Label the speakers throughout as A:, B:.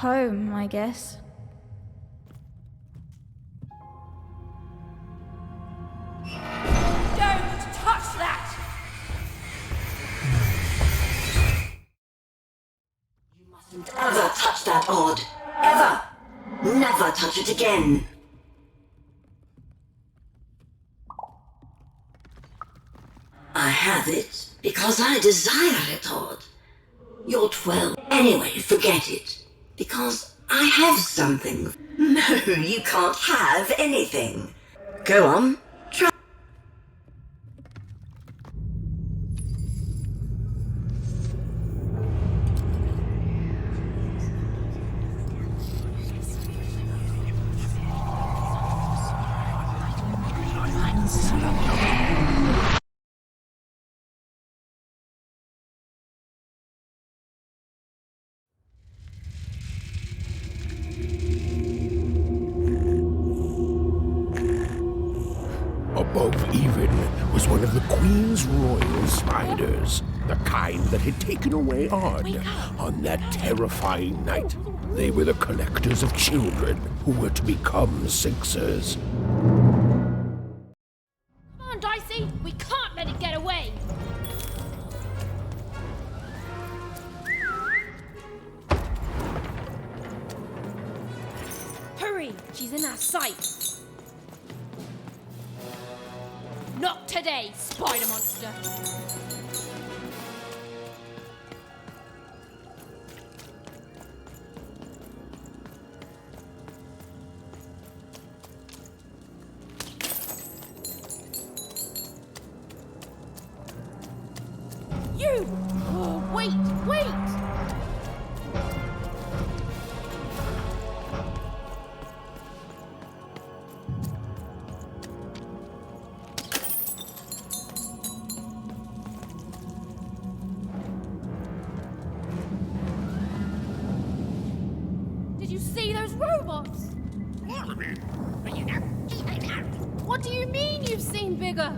A: Home, I guess.
B: Don't touch that!
C: You mustn't ever touch that odd. Ever! Never touch it again. I have it because I desire it, Odd. You're 12. Anyway, forget it. Because I have something. No, you can't have anything. Go on, try.
D: Above even was one of the Queen's royal spiders, the kind that had taken away Odd on that terrifying night. They were the collectors of children who were to become Sixers.
B: Come on, Dicey! We can't let it get away! Hurry! She's in our sight! Not today, spider monster! You! Oh, wait! Did you see those robots? What do you mean you've seen bigger?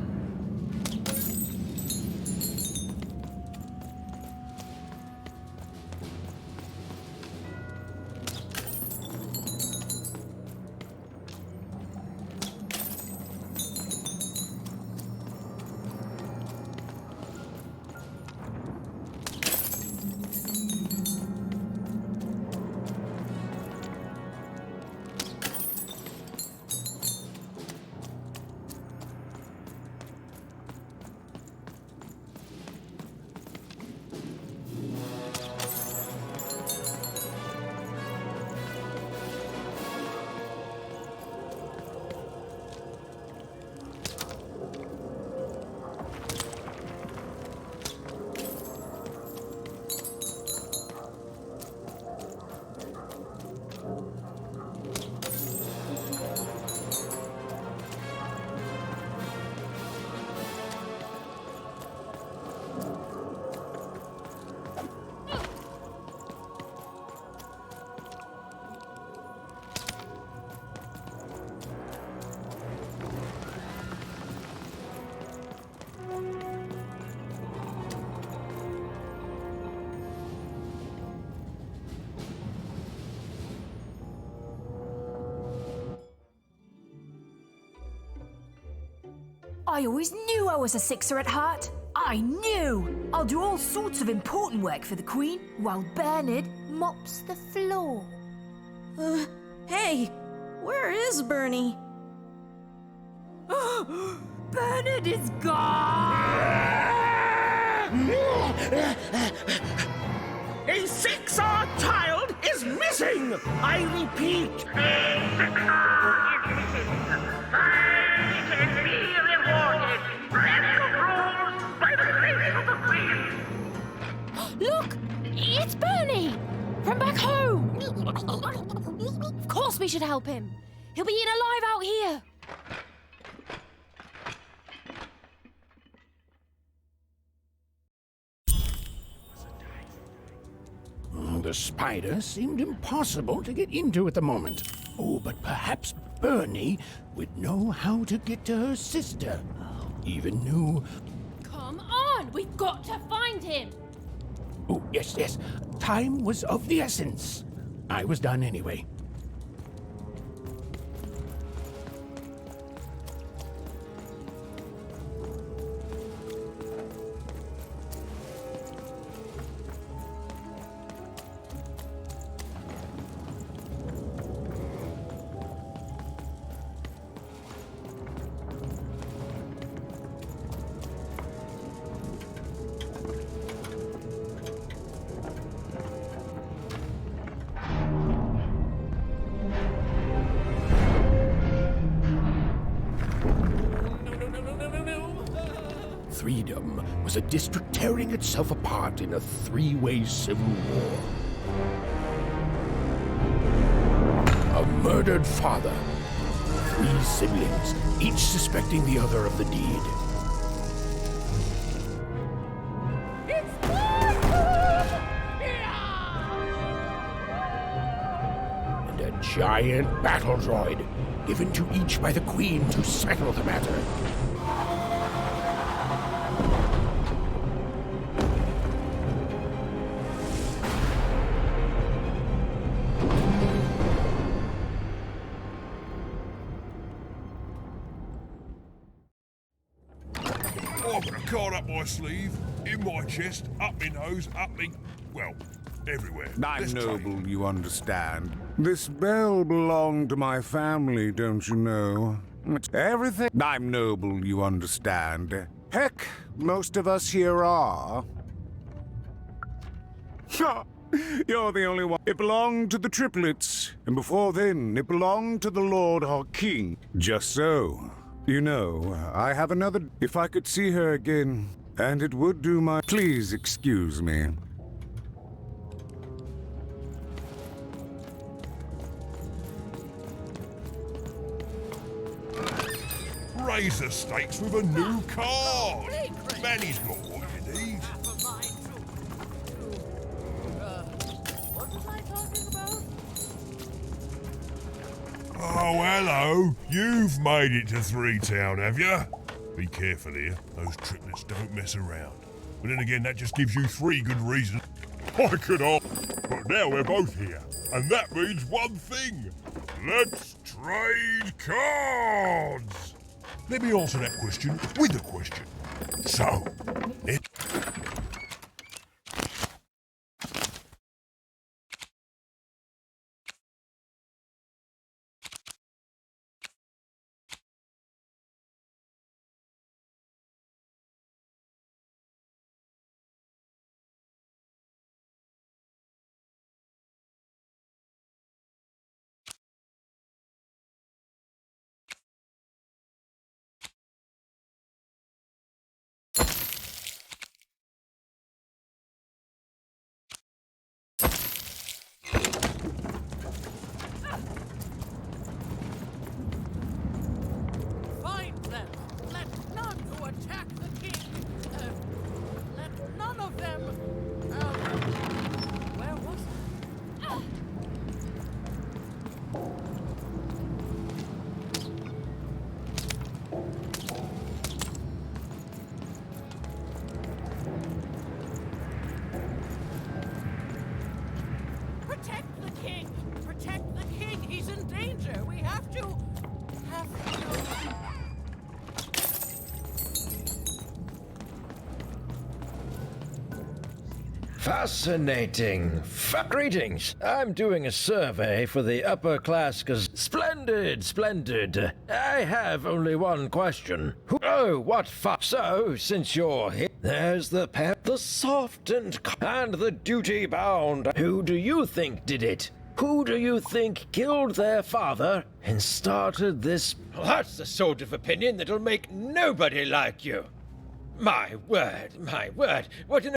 E: I always knew I was a Sixer at heart. I knew! I'll do all sorts of important work for the Queen, while Bernard mops the floor.
F: Hey, where is Bernie?
E: Bernard is gone!
D: A Sixer child is missing! I repeat,
B: Look! It's Bernie! From back home! Of course we should help him! He'll be eaten alive out here!
D: The spider seemed impossible to get into at the moment. Oh, but perhaps Bernie would know how to get to her sister. Even knew...
B: Come on! We've got to find him!
D: Oh, yes. Time was of the essence. I was done anyway. Freedom was a district tearing itself apart in a three-way civil war. A murdered father, 3 siblings, each suspecting the other of the deed. And a giant battle droid, given to each by the Queen to settle the matter.
A: I've got a card up my sleeve, in my chest, up my nose, up me... well, everywhere.
G: I'm
A: Let's
G: noble,
A: take it.
G: you understand. This bell belonged to my family, don't you know? Everything... I'm noble, you understand. Heck, most of us here are. Ha! You're the only one. It belonged to the triplets, and before then, it belonged to the Lord our King. Just so. You know, I have another... If I could see her again, and it would do my... Please excuse me.
A: Raise the stakes with a new card. Manny's got what you need.
B: What was I talking about?
A: Oh, hello. You've made it to 3-Town, have you? Be careful here. Those triplets don't mess around. But then again, that just gives you 3 good reasons. I could opt. But now we're both here. And that means one thing. Let's trade cards. Let me answer that question with a question. So, it...
B: Find them! Let none who attack the king! Let none of them... where was I? Protect the king! Protect the king! He's in danger! We have to...
H: Fascinating. Greetings. I'm doing a survey for the upper class. Splendid, splendid. I have only one question. Oh, what So, since you're here, there's the the soft and the duty-bound. Who do you think did it? Who do you think killed their father and started this? That's the sort of opinion that'll make nobody like you. My word, what an...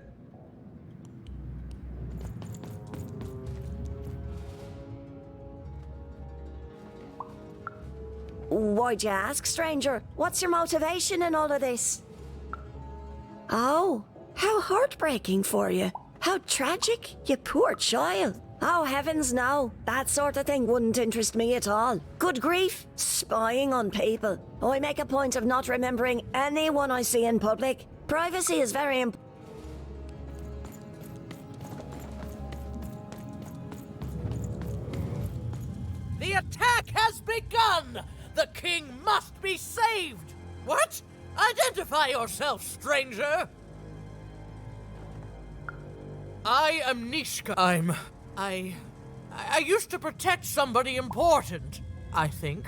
C: Why'd you ask, stranger? What's your motivation in all of this? Oh, how heartbreaking for you. How tragic, you poor child. Oh, heavens no. That sort of thing wouldn't interest me at all. Good grief, spying on people. I make a point of not remembering anyone I see in public. Privacy is very important.
I: begun! The king must be saved! What? Identify yourself, stranger! I am Nishka. I used to protect somebody important, I think.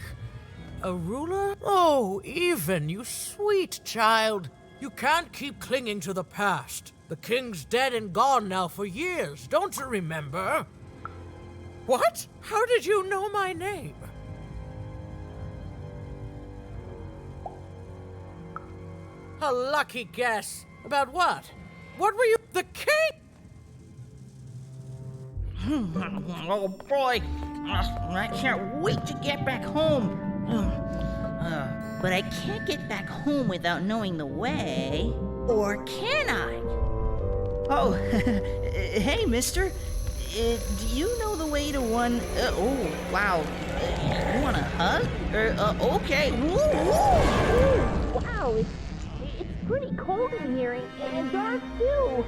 I: A ruler? Oh, even, you sweet child. You can't keep clinging to the past. The king's dead and gone now for years, don't you remember? What? How did you know my name? A lucky guess. About what? What were you? The king?
J: Oh boy, I can't wait to get back home. But I can't get back home without knowing the way. Or can I? Oh, hey, mister. Do you know the way to one... oh, wow. You want a hug? Okay.
K: Wow, it's pretty cold in here and dark, too.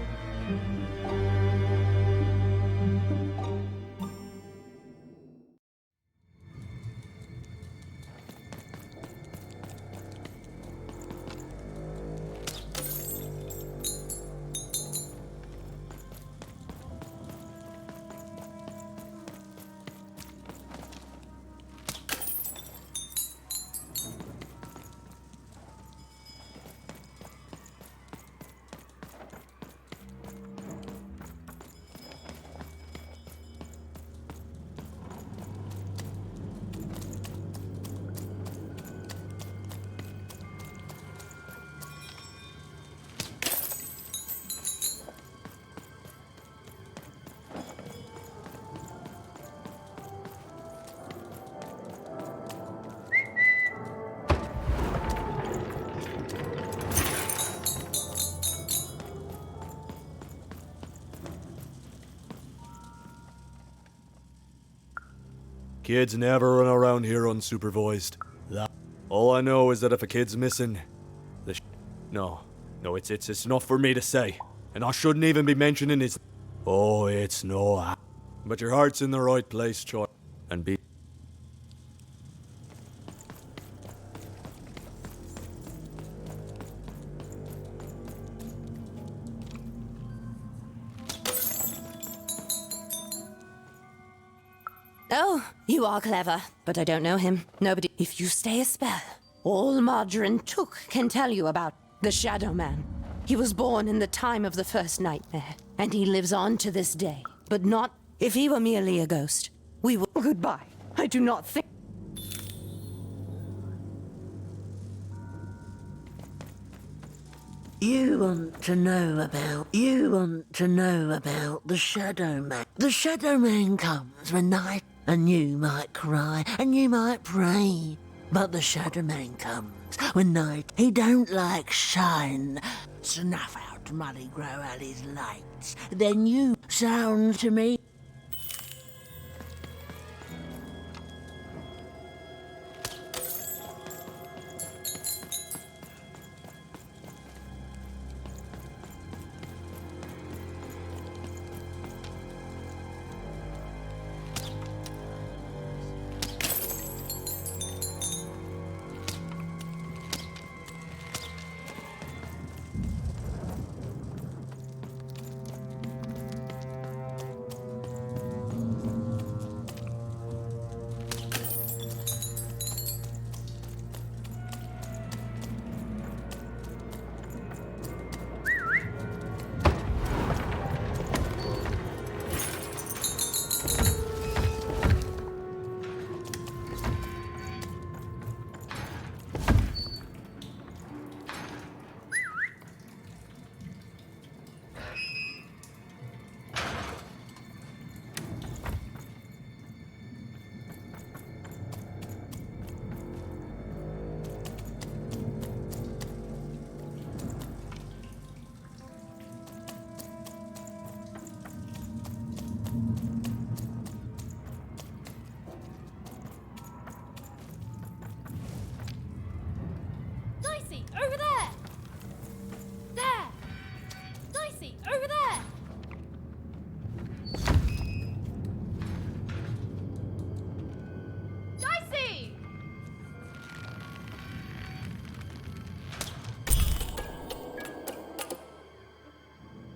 L: Kids never run around here unsupervised. All I know is that if a kid's missing, no, it's enough for me to say, and I shouldn't even be mentioning his. Oh, it's no. But your heart's in the right place, Troy, and be.
M: Oh, you are clever, but I don't know him. Nobody. If you stay a spell, all Margarine Took can tell you about the Shadow Man. He was born in the time of the first nightmare, and he lives on to this day. But not if he were merely a ghost. We will. Goodbye. I do not think.
C: You want to know about the Shadow Man. The Shadow Man comes when night, and you might cry, and you might pray. But the Shadow Man comes when night, he don't like shine. Snuff out Muddy Grow Alley's lights. Then you sound to me.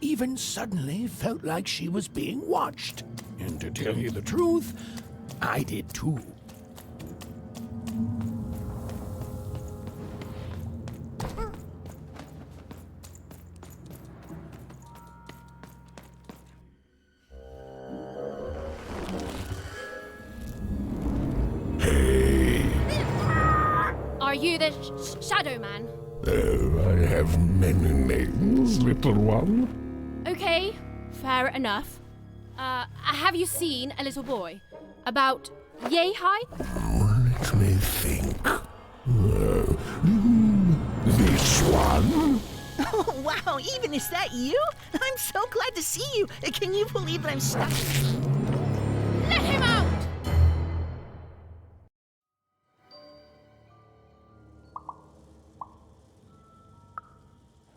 D: even suddenly felt like she was being watched. And to tell you the truth, I did too.
B: Are you the Shadow Man?
D: I have many names, little one.
B: Okay, fair enough. Have you seen a little boy? About yay high?
D: Let me think. This one?
J: Oh, wow, even is that you? I'm so glad to see you. Can you believe that I'm stuck?
B: Let him out!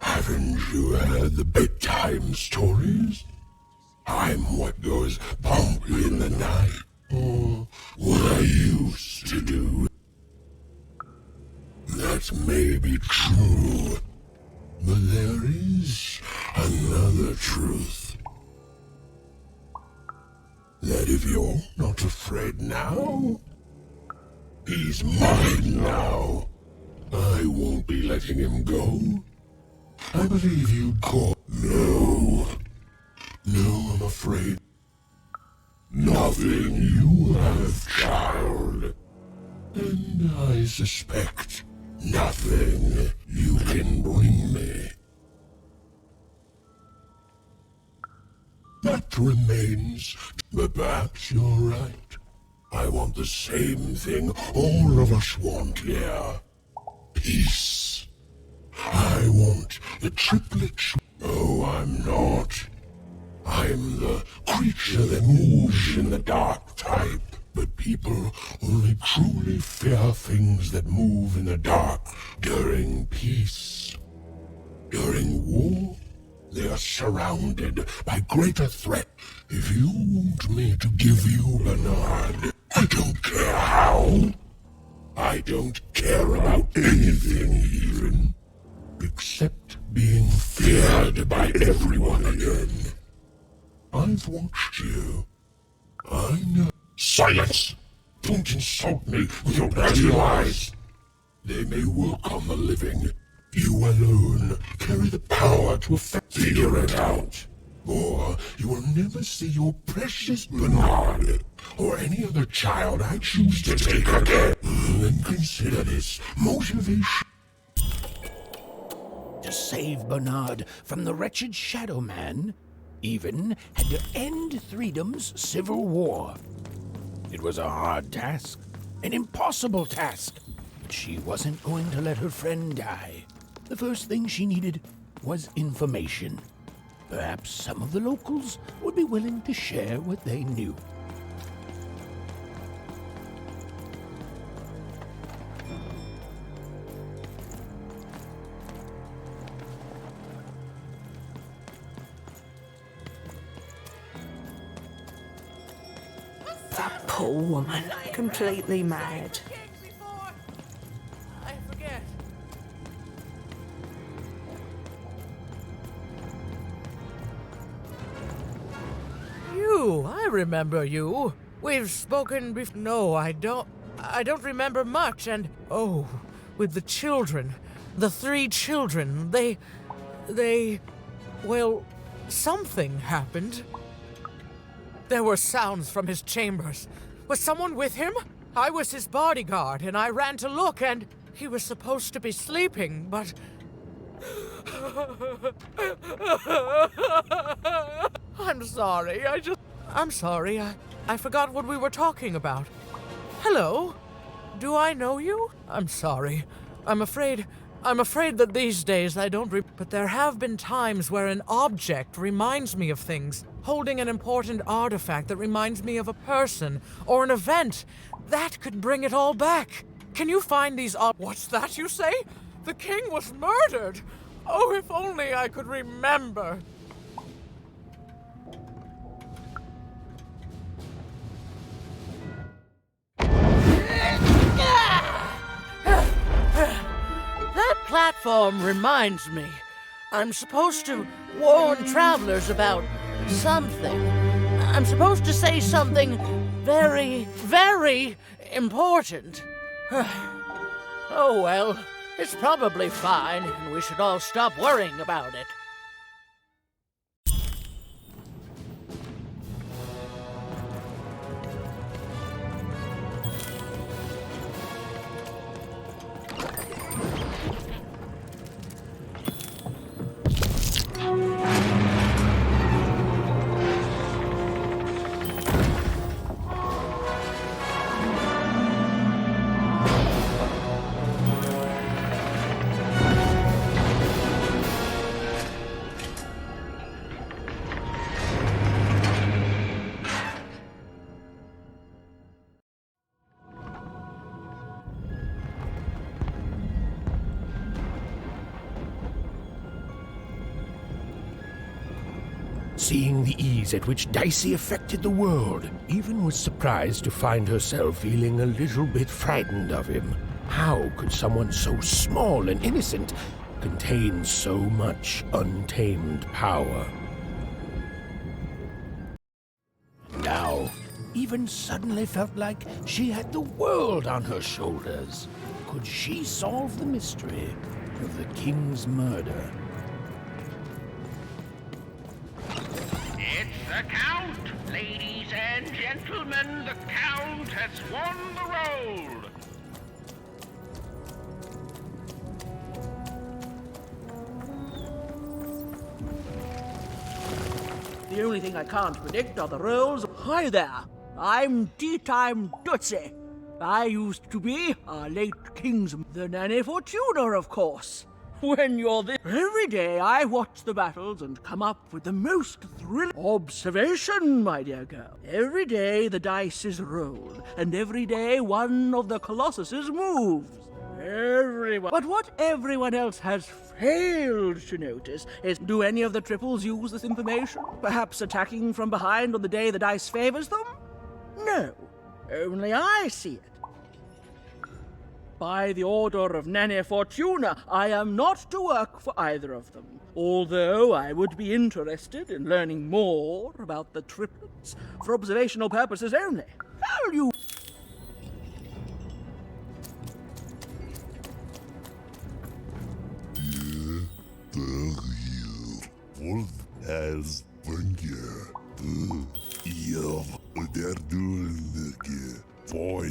D: Haven't you heard the bedtime stories? I'm what goes bump in the night, or what I used to do. That may be true, but there is another truth. That if you're not afraid now, he's mine now. I won't be letting him go. I believe you'd call... No, I'm afraid. Nothing you have, child. And I suspect nothing you can bring me. That remains, but perhaps you're right. I want the same thing all of us want here. Peace. I want the triplets. No, I'm not. I'm the creature that moves in the dark type. But people only truly fear things that move in the dark during peace. During war, they are surrounded by greater threat. If you want me to give you Bernard, I don't care how. I don't care about anything even. Except being feared by everyone again. I've watched you. I know. Silence! Don't insult me with your bloody lies. They may work on the living. You alone carry the power to effect. Figure it out. Or you will never see your precious Bernard or any other child I choose to take again. Then consider this motivation. To save Bernard from the wretched Shadow Man, even had to end Threedom's civil war. It was a hard task, an impossible task, but she wasn't going to let her friend die. The first thing she needed was information. Perhaps some of the locals would be willing to share what they knew.
N: That poor woman, completely mad.
I: I forget. I remember you. We've spoken before. No, I don't remember much, and oh, with the children, the 3 children, well, something happened. There were sounds from his chambers. Was someone with him? I was his bodyguard, and I ran to look, and he was supposed to be sleeping, but... I'm sorry, I forgot what we were talking about. Hello? Do I know you? I'm sorry. I'm afraid that these days I don't but there have been times where an object reminds me of things. Holding an important artifact that reminds me of a person or an event. That could bring it all back. Can you find these What's that you say? The king was murdered! Oh, if only I could remember. That platform reminds me. I'm supposed to warn travelers about something. I'm supposed to say something very, very important. Oh well, it's probably fine, and we should all stop worrying about it.
D: Seeing the ease at which Dicey affected the world, Even was surprised to find herself feeling a little bit frightened of him. How could someone so small and innocent contain so much untamed power? Now, Even suddenly felt like she had the world on her shoulders. Could she solve the mystery of the king's murder?
O: It's the Count! Ladies and gentlemen, the Count has won the roll!
I: The only thing I can't predict are the rolls. Hi there, I'm Tea-Time Tootsie. I used to be our late king's the Nanny Fortuna, of course. When you're there, every day I watch the battles and come up with the most thrilling observation, my dear girl. Every day the dice is rolled, and every day one of the Colossuses moves. But what everyone else has failed to notice is, do any of the triples use this information? Perhaps attacking from behind on the day the dice favors them? No, only I see it. By the order of Nanny Fortuna, I am not to work for either of them, although I would be interested in learning more about the triplets for observational purposes only. Shall you?
A: Wolf has finger. Yeah, they're doing the boy.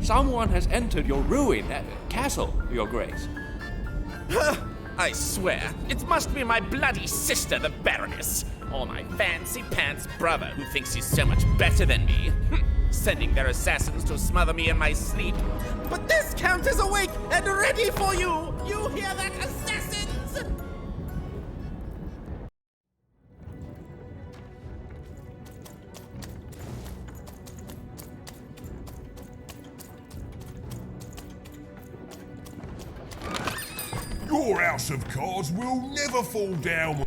P: Someone has entered your castle, Your Grace.
Q: I swear, it must be my bloody sister, the Baroness, or my fancy-pants brother who thinks he's so much better than me, sending their assassins to smother me in my sleep. But this Count is awake and ready for you! You hear that, assassins?
A: Your house of cards will never fall down.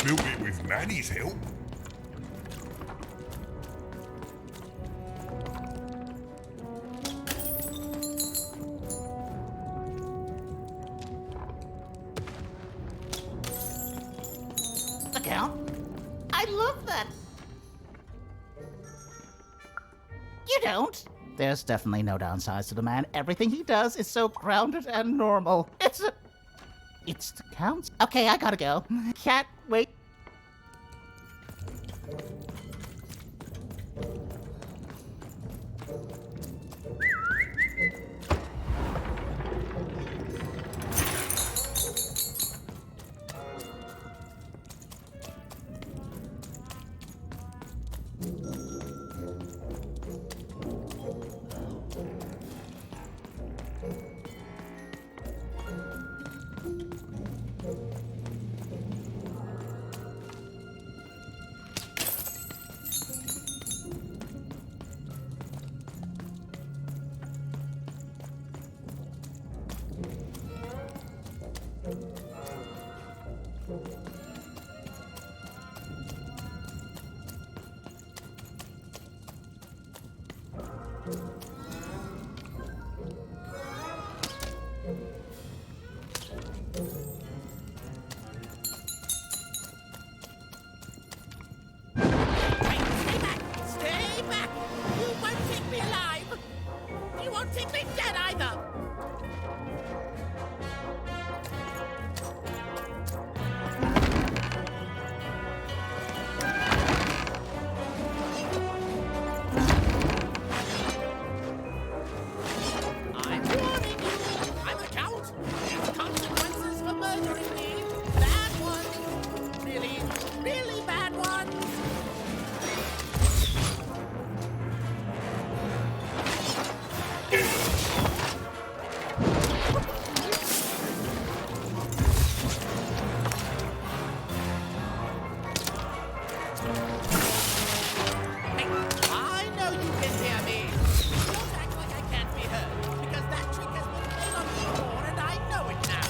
A: Built it with Manny's help.
J: The Count? I love that. You don't? There's definitely no downsides to the man. Everything he does is so grounded and normal. It's a...
R: It's the Count's. Okay, I gotta go. Can't wait.
O: Stay back! You won't take me alive! You won't take me dead either! I'm warning you! I'm a count! There's consequences for murdering me! Bad ones! Really, really bad ones! I know you can hear me. Don't act like I can't be heard, because that trick has been played on me before, and I know it now.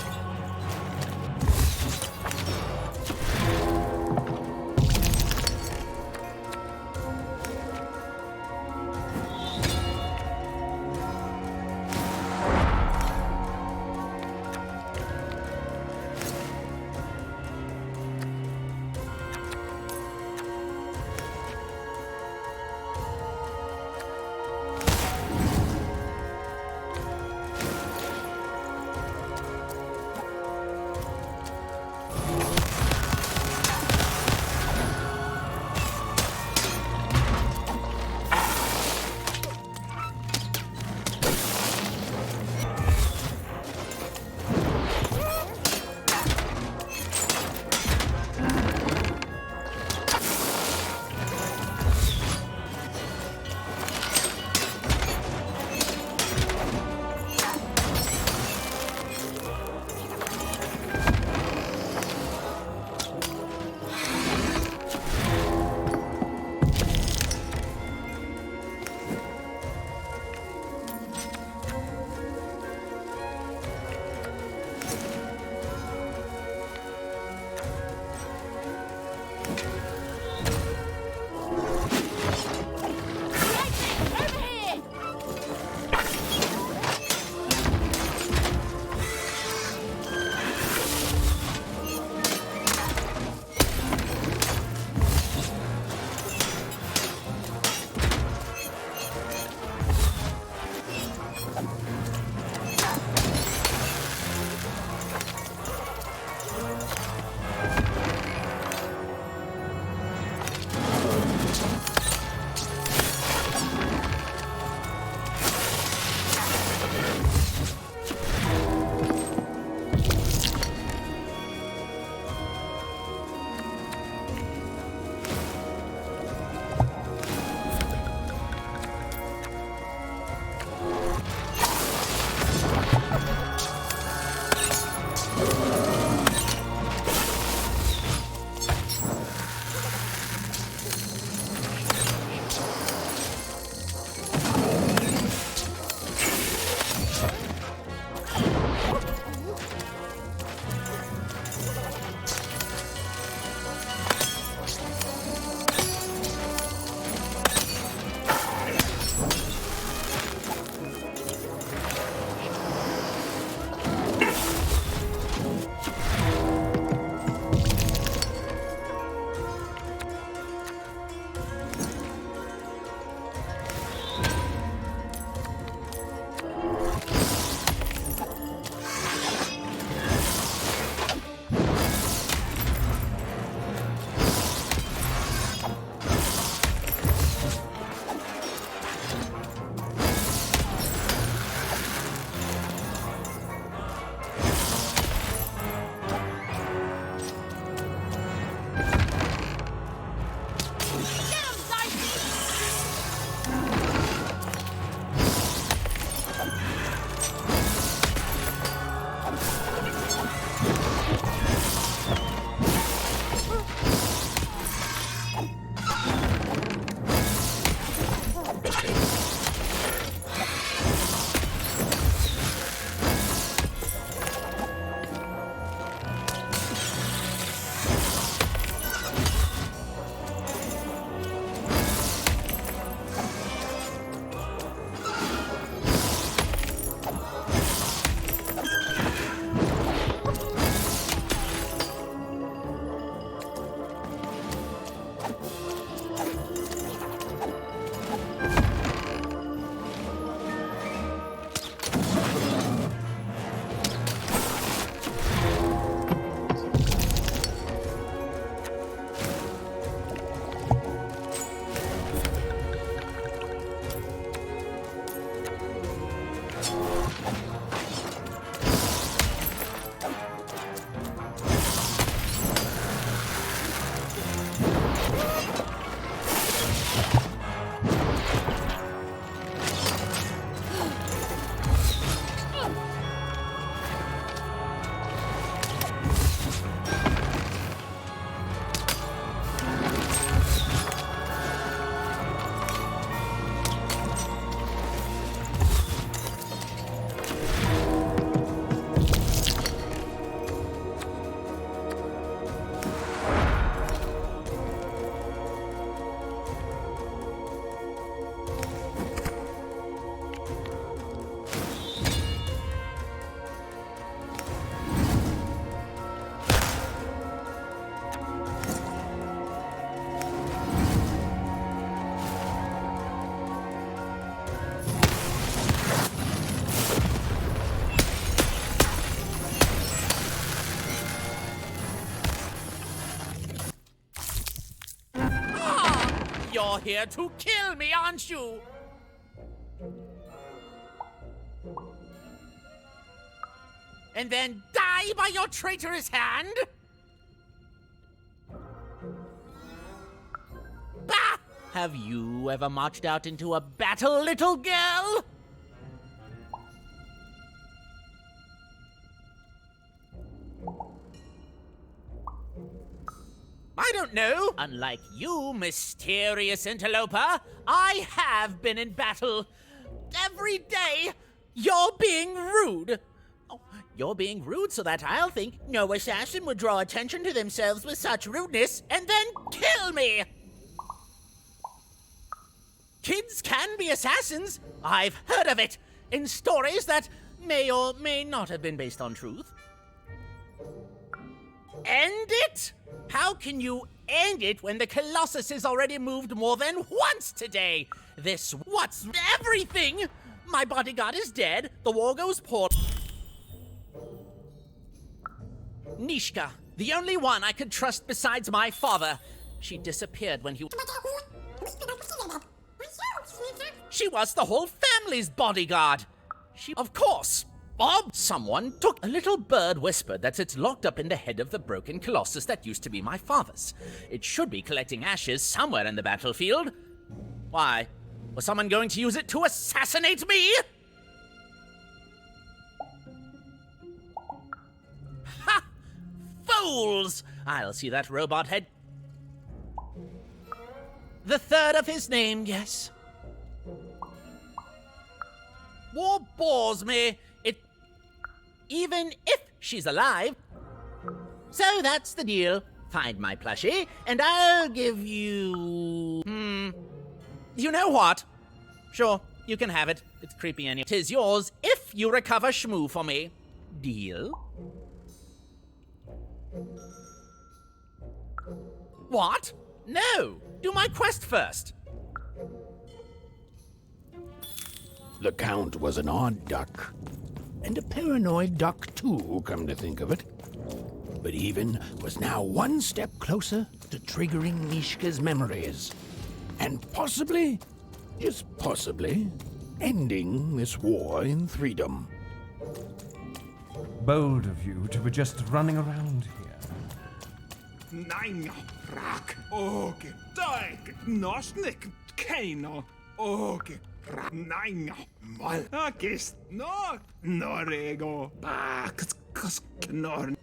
Q: You're here to kill me, aren't you? And then die by your traitorous hand? Bah! Have you ever marched out into a battle, little girl? I don't know. Unlike you, mysterious interloper, I have been in battle. Every day, you're being rude. Oh, you're being rude so that I'll think no assassin would draw attention to themselves with such rudeness and then kill me. Kids can be assassins. I've heard of it in stories that may or may not have been based on truth. End it? How can you end it when the Colossus has already moved more than once today? This what's everything? My bodyguard is dead. The war goes poor. Nishka, the only one I could trust besides my father. She disappeared when he... She was the whole family's bodyguard. Of course. Bob, someone took a little bird whispered that it's locked up in the head of the broken Colossus that used to be my father's. It should be collecting ashes somewhere in the battlefield. Why? Was someone going to use it to assassinate me? Ha! Fools! I'll see that robot head. The third of his name, yes. War bores me. Even if she's alive. So that's the deal. Find my plushie, and I'll give you... You know what? Sure, you can have it. It's creepy anyway. 'Tis yours if you recover Shmoo for me. Deal? What? No! Do my quest first.
D: The Count was an odd duck. And a paranoid duck, too, come to think of it. But Even was now one step closer to triggering Nishka's memories. And possibly, just possibly, ending this war in freedom.
S: Bold of you to be just running around here.
T: Nein, rak, oge, daig, nosnik, keino, oge, nein, mal, agist, no, norego, baks, knorn.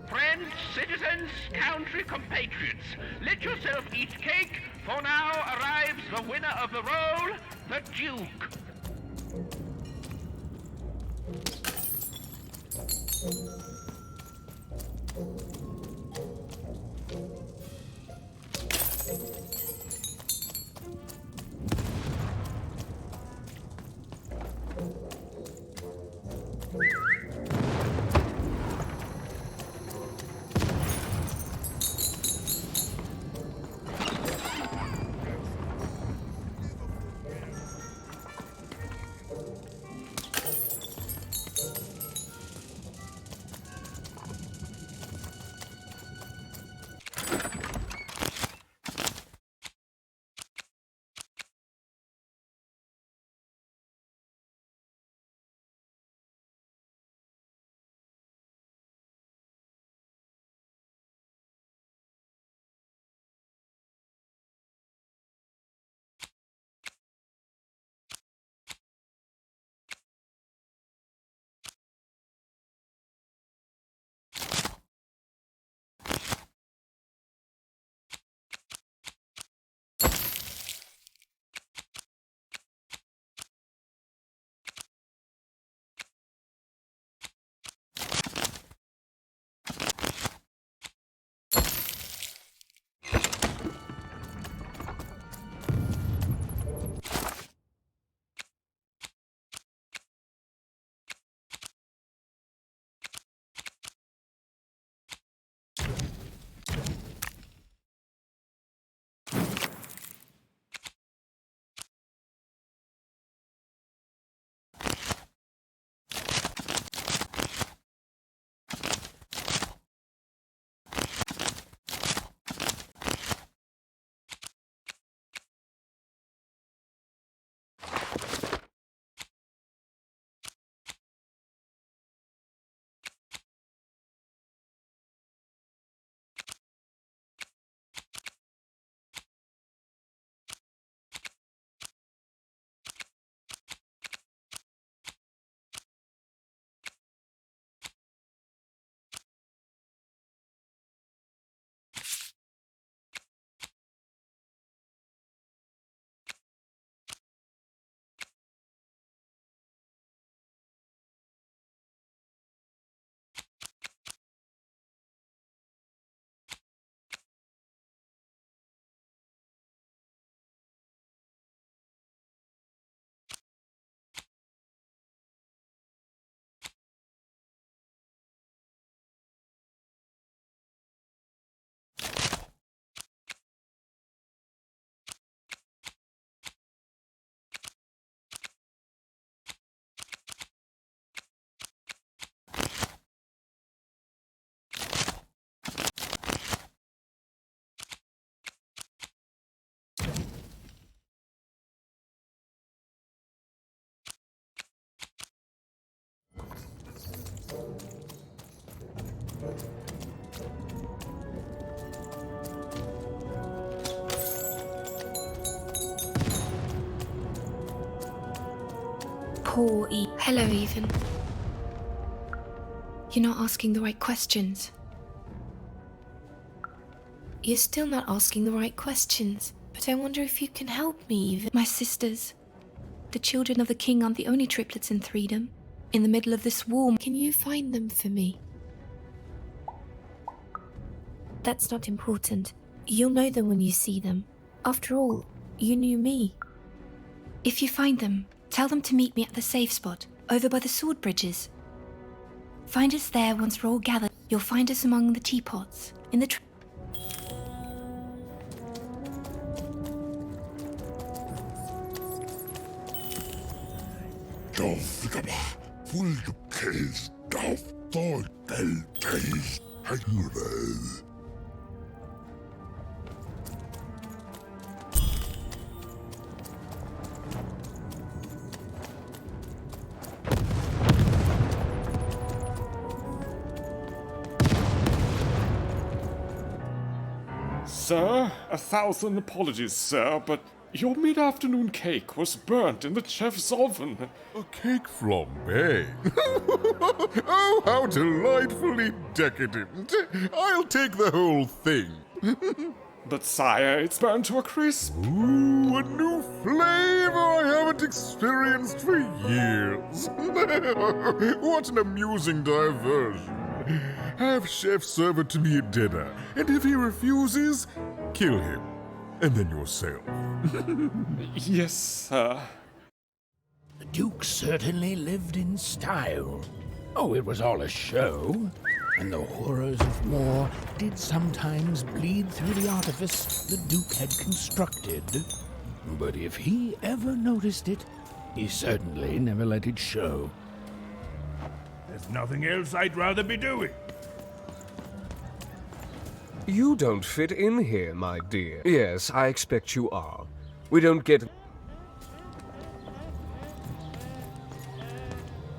U: Friends, citizens, country compatriots, let yourself eat cake, for now arrives the winner of the role, the Duke.
F: Poor Hello, Ethan. You're not asking the right questions. You're still not asking the right questions. But I wonder if you can help me, Ethan. My sisters. The children of the king aren't the only triplets in Threedom. In the middle of this war, can you find them for me? That's not important. You'll know them when you see them. After all, you knew me. If you find them, tell them to meet me at the safe spot, over by the sword bridges. Find us there once we're all gathered. You'll find us among the teapots, in the
V: Sir, 1,000 apologies, sir, but your mid-afternoon cake was burnt in the chef's oven.
A: A cake flambe? Oh, how delightfully decadent. I'll take the whole thing.
V: But sire, it's burnt to a crisp.
A: Ooh, a new flavor I haven't experienced for years. What an amusing diversion. Have Chef serve it to me at dinner, and if he refuses, kill him. And then yourself.
V: Yes, sir.
D: The Duke certainly lived in style. Oh, it was all a show, and the horrors of war did sometimes bleed through the artifice the Duke had constructed. But if he ever noticed it, he certainly never let it show.
A: There's nothing else I'd rather be doing.
W: You don't fit in here, my dear. Yes, I expect you are. We don't get...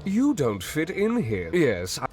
W: You don't fit in here. Yes, I...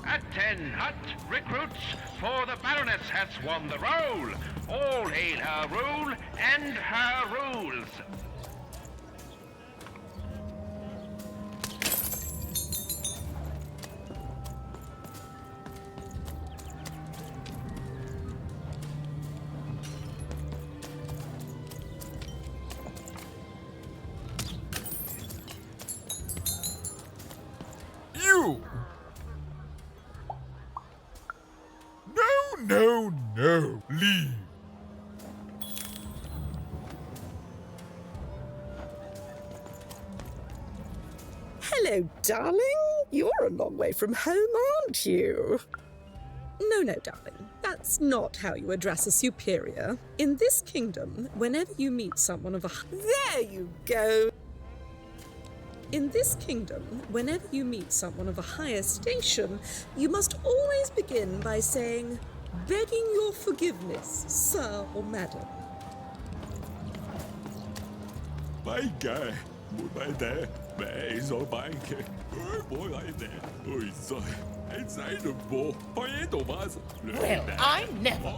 U: Attend, hut recruits, for the Baroness has won the roll. All hail her rule and her rules.
A: You! No, leave.
X: Hello, darling. You're a long way from home, aren't you? No, darling. That's not how you address a superior. In this kingdom, whenever you meet someone of a... There you go! In this kingdom, whenever you meet someone of a higher station, you must always begin by saying, begging your forgiveness, sir or madam.
A: My guy, my there, is all bank. Boy, like that. Oh, sorry. Inside the ball.
I: Well, I never.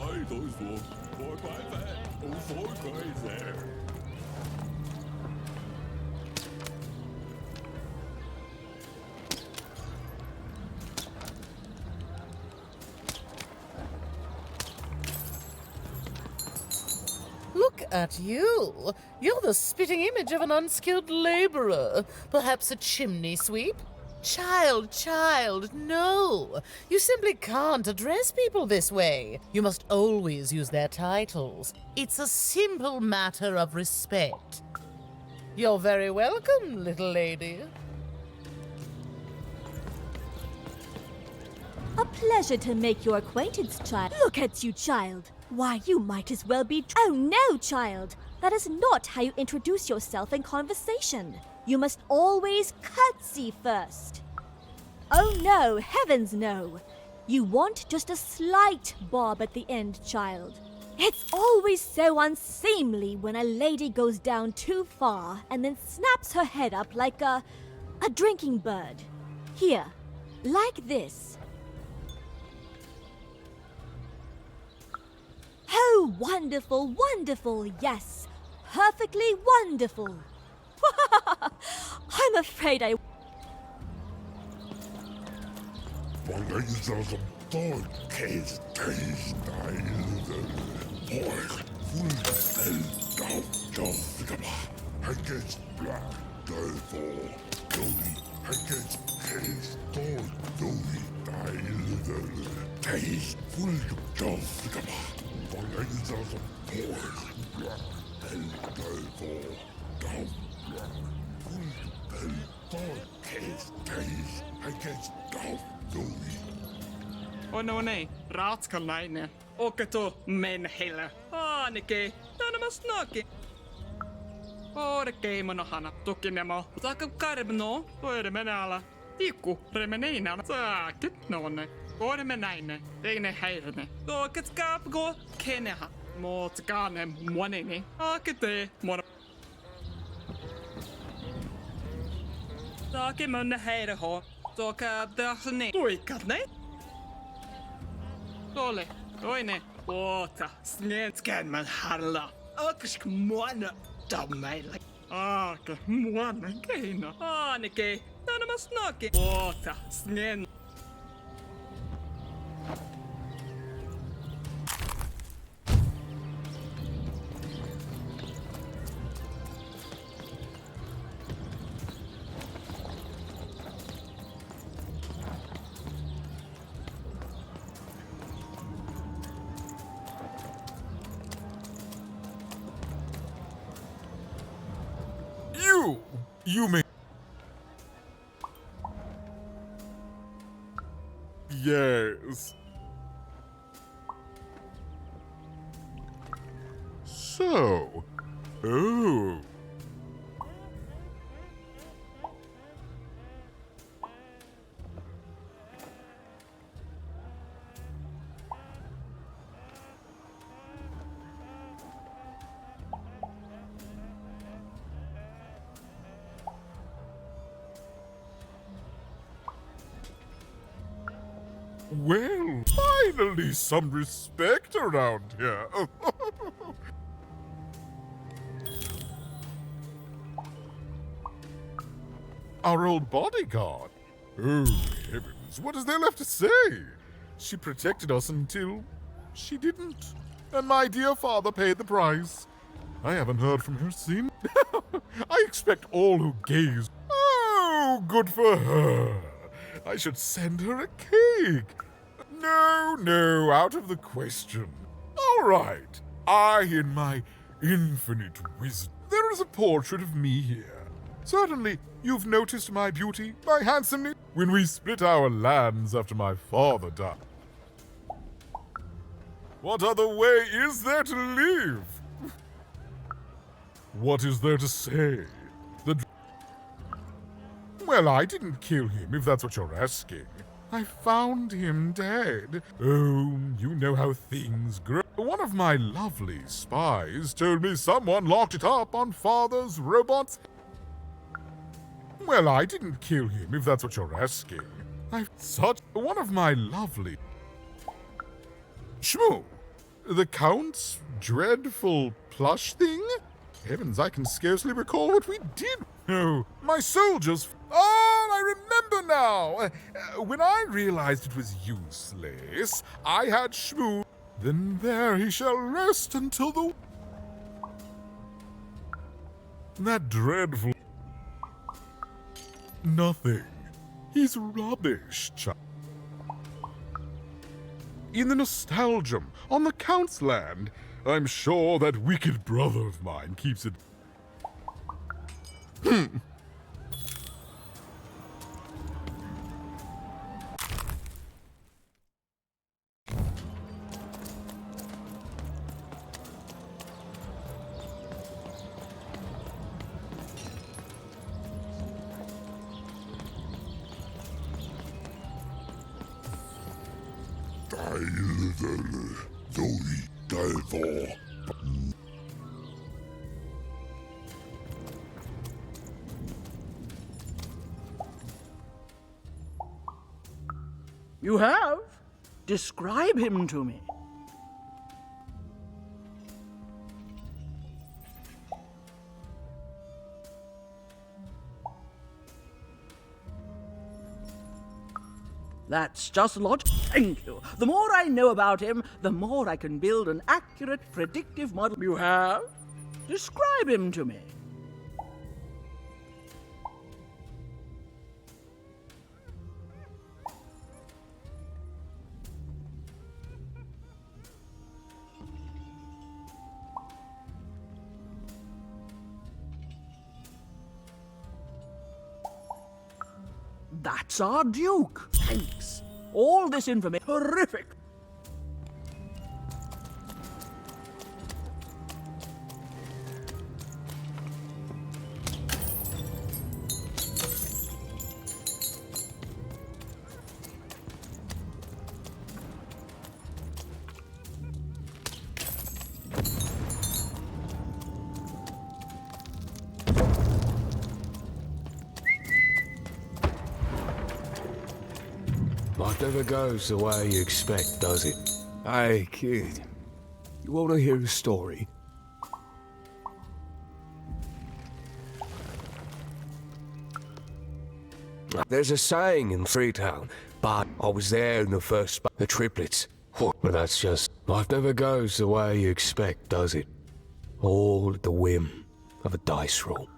I: Look at you. You're the spitting image of an unskilled laborer. Perhaps a chimney sweep? Child, no. You simply can't address people this way. You must always use their titles. It's a simple matter of respect. You're very welcome, little lady.
E: A pleasure to make your acquaintance, child. Look at you, child. Why, you might as well be... Oh, no, child. That is not how you introduce yourself in conversation. You must always curtsy first. Oh, no, heavens no. You want just a slight bob at the end, child. It's always so unseemly when a lady goes down too far and then snaps her head up like a drinking bird. Here, like this. Oh, wonderful, wonderful, yes. Perfectly wonderful. I'm afraid I...
T: Oh no nei, raatskalainen. Okato men hela. Ainakin, tämä snaki. Orkei monohana, tukinemo. Saakka karmno, toire menala. Tikku, remeneinä. Saakit nonne. Orme näinne, teine heirne. Toket kaapgo, keneha. Mootskaane moneni. Akete, mon. Saake munne heirho. Toka dahne. Tuikat ne? Tole, toinen. Oota, snetskan man harla. Aksk muana dammeilla. Aake, muana keino. Aanike, tänä snaki. Oota, snen.
G: You mean... Yes. So... Oh... Well, finally some respect around here. Our old bodyguard. Oh, heavens, what is there left to say? She protected us until she didn't. And my dear father paid the price. I haven't heard from her since. I expect all who gaze. Oh, good for her. I should send her a cake. No, out of the question. All right. In my infinite wisdom. There is a portrait of me here. Certainly, you've noticed my beauty, my handsomeness, when we split our lands after my father died. What other way is there to live? What is there to say? Well, I didn't kill him, if that's what you're asking. I found him dead. Oh, you know how things grow. One of my lovely spies told me someone locked it up on Father's robots. Well, I didn't kill him, if that's what you're asking. One of my lovely... Shmoo! The Count's dreadful plush thing? Heavens, I can scarcely recall what we did. Oh, my soldiers... Oh, I remember now! When I realized it was useless, I had Shmoo. Then there he shall rest until the... That dreadful... Nothing. He's rubbish, child. In the Nostalgium, on the Count's land, I'm sure that wicked brother of mine keeps it.
O: You have? Describe him to me. That's just logic. Thank you. The more I know about him, the more I can build an accurate, predictive model. You have? Describe him to me. That's our Duke. Thanks. All this information. Horrific.
W: Life never goes the way you expect, does it? Hey, kid. You want to hear a story? There's a saying in Freetown, but I was there in the first the triplets. But that's just... Life never goes the way you expect, does it? All at the whim of a dice roll.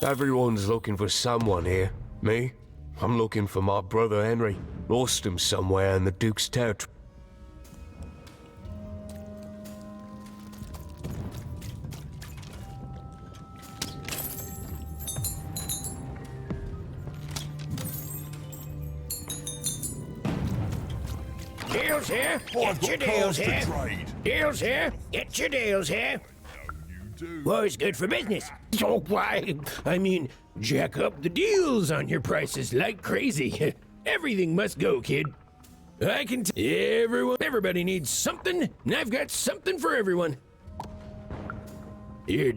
W: Everyone's looking for someone here. Me? I'm looking for my brother Henry. Lost him somewhere in the Duke's territory.
D: Deals here. Get your deals here. Deals here. Get your deals here. What's good for business? Oh, why? I mean, jack up the deals on your prices like crazy. Everything must go, kid. I can everybody needs something, and I've got something for everyone. You're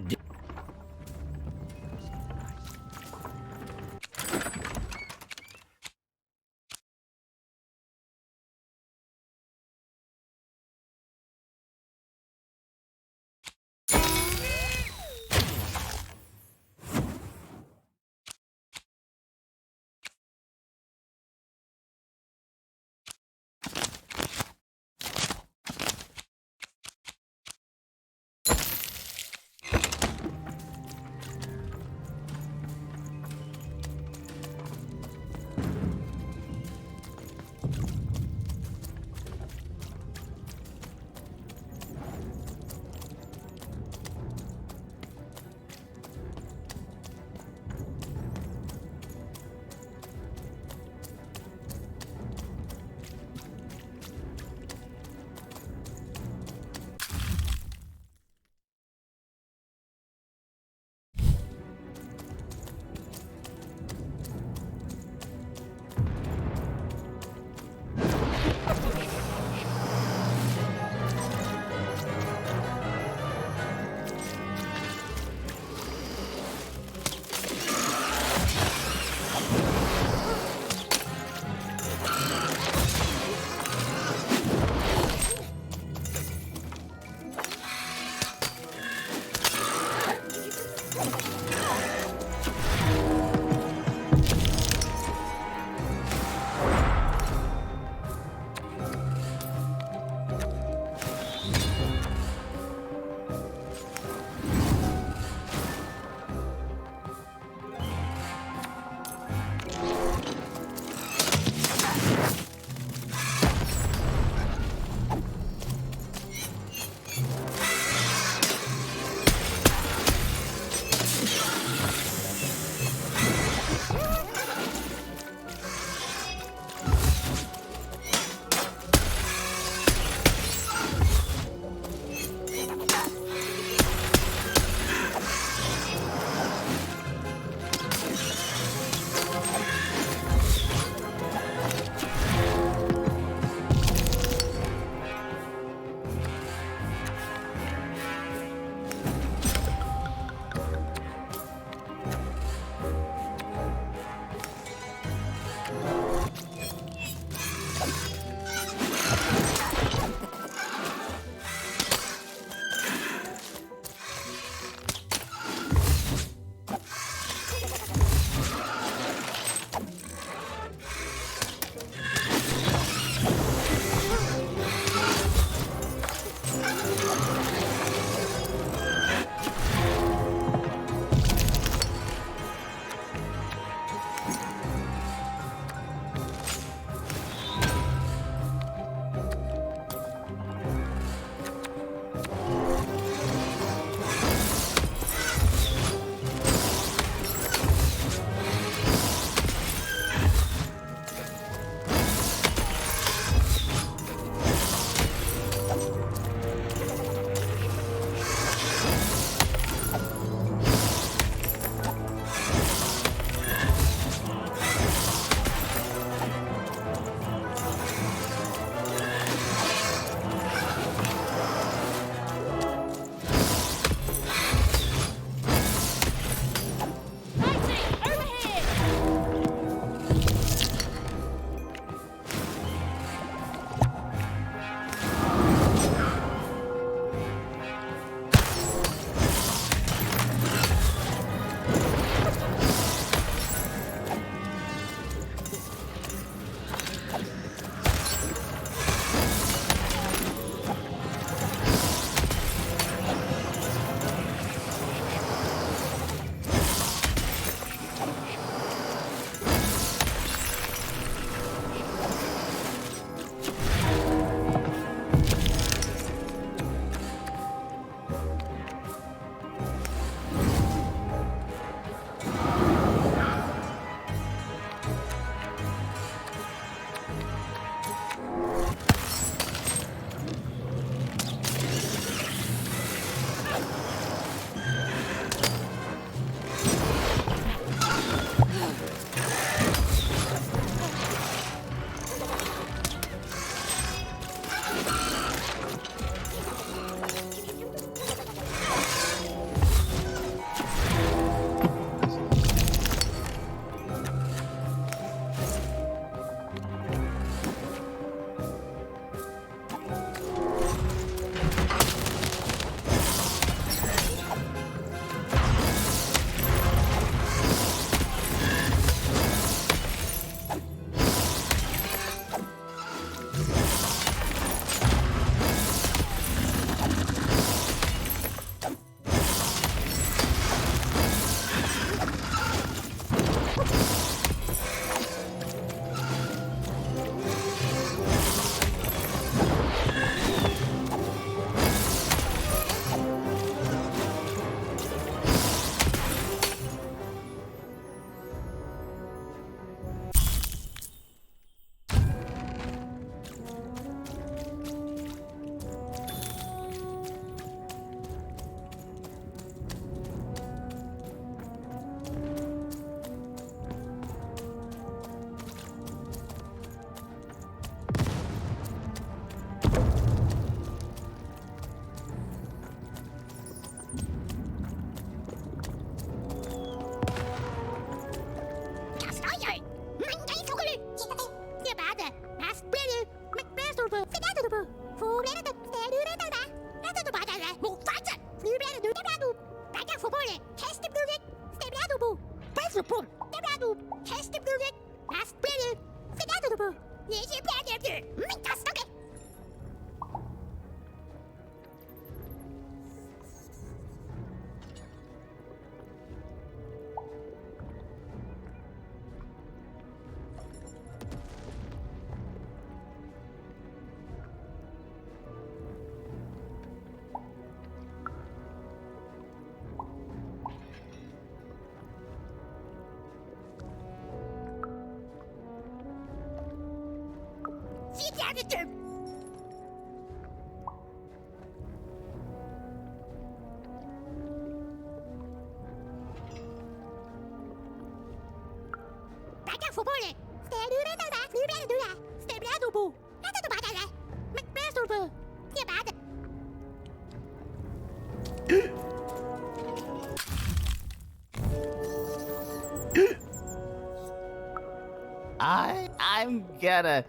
R: I'm gonna.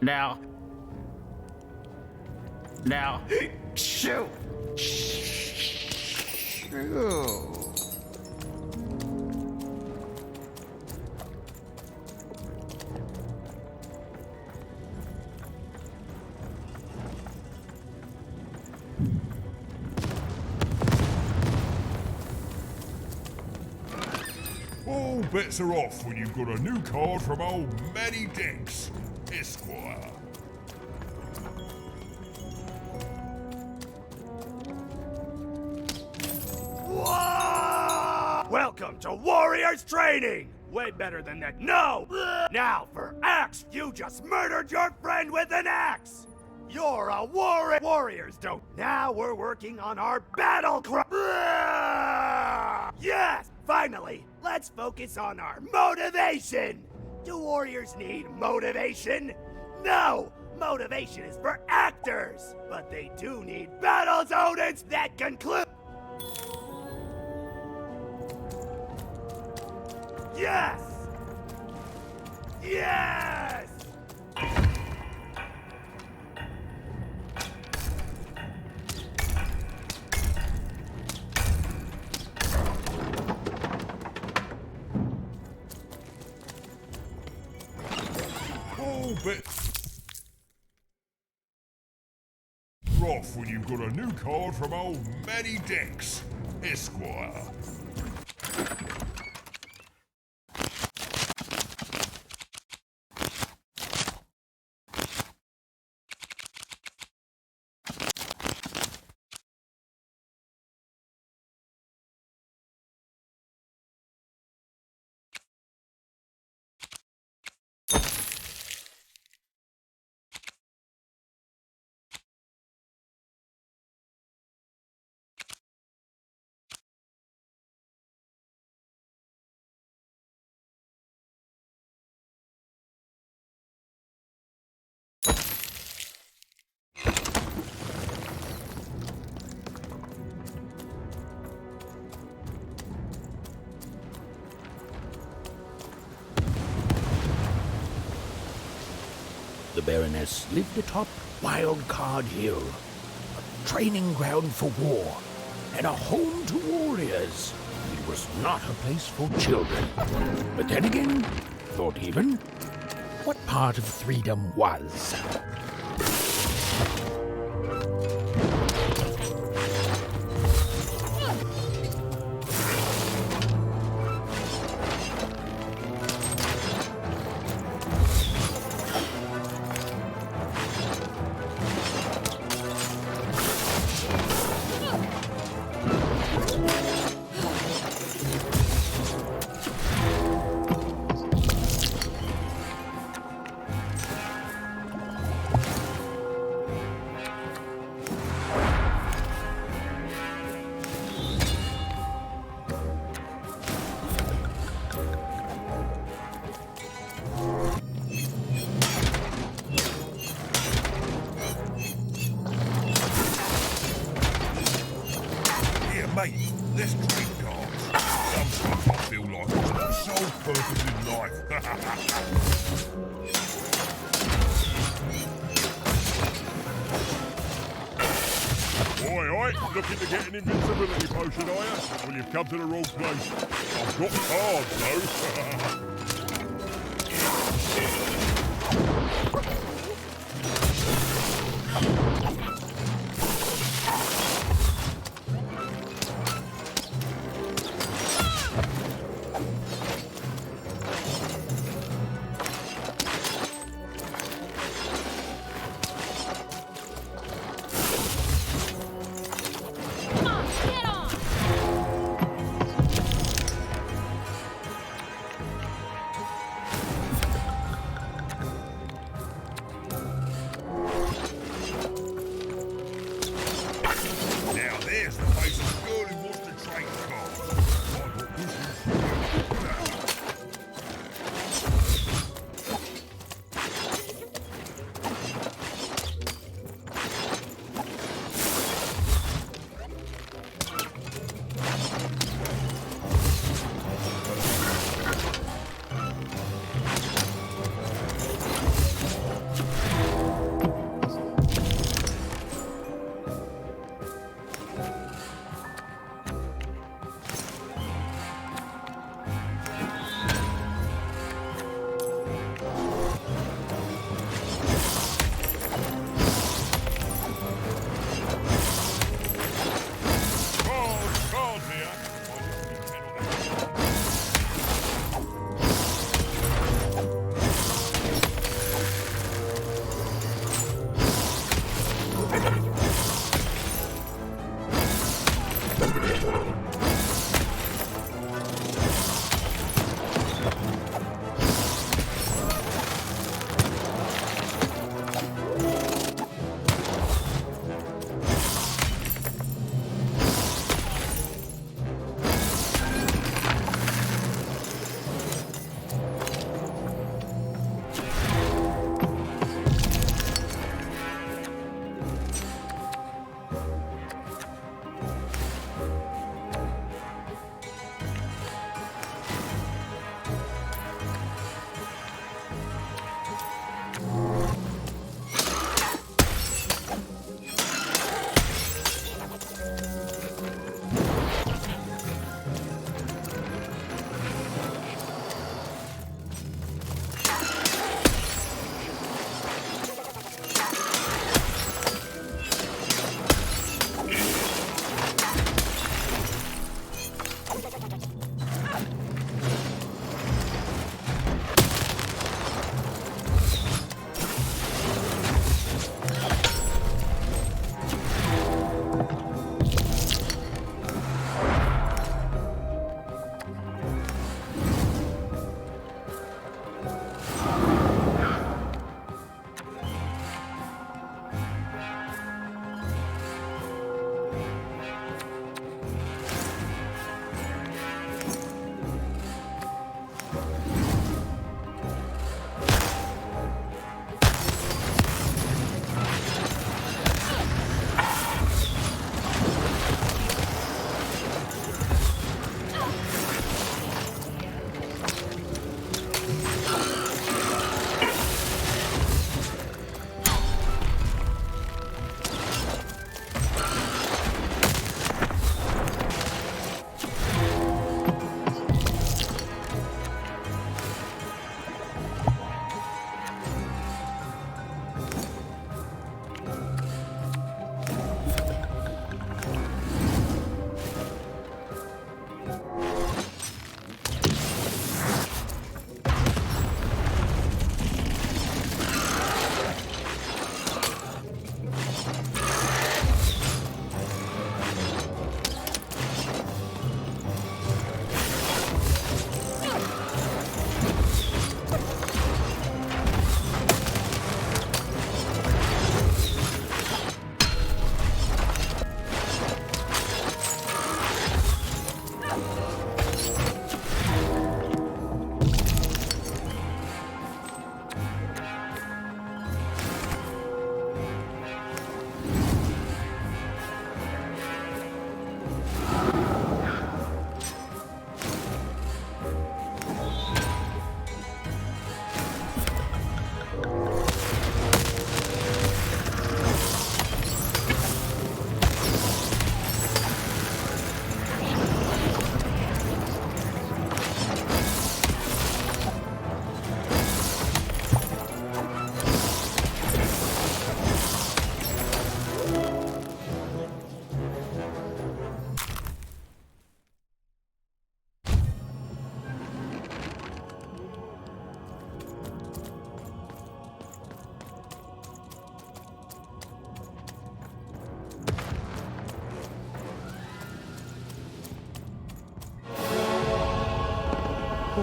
R: Now. Now. Shoot. Shoot.
A: All bets are off when you've got a new card from old Matty Dex, Esquire.
H: Welcome to Warriors Training! Way better than that. No! Now for axe! You just murdered your friend with an axe! You're a warrior! Warriors don't. Now we're working on our battle cry. Yes! Finally! Let's focus on our motivation! Do warriors need motivation? No! Motivation is for actors! But they do need battle zonings that conclude. Yes! Yes!
A: All bets are off when you've got a new card from old Matty Dex, Esquire.
D: The Baroness lived atop Wildcard Hill, a training ground for war, and a home to warriors. It was not a place for children. But then again, thought even, what part of freedom was?
A: Mate, let's trade cards. Sometimes I feel like I've got sole purpose in life. Right, looking to get an invincibility potion, are you? Well, you've come to the wrong place. I've got cards, though.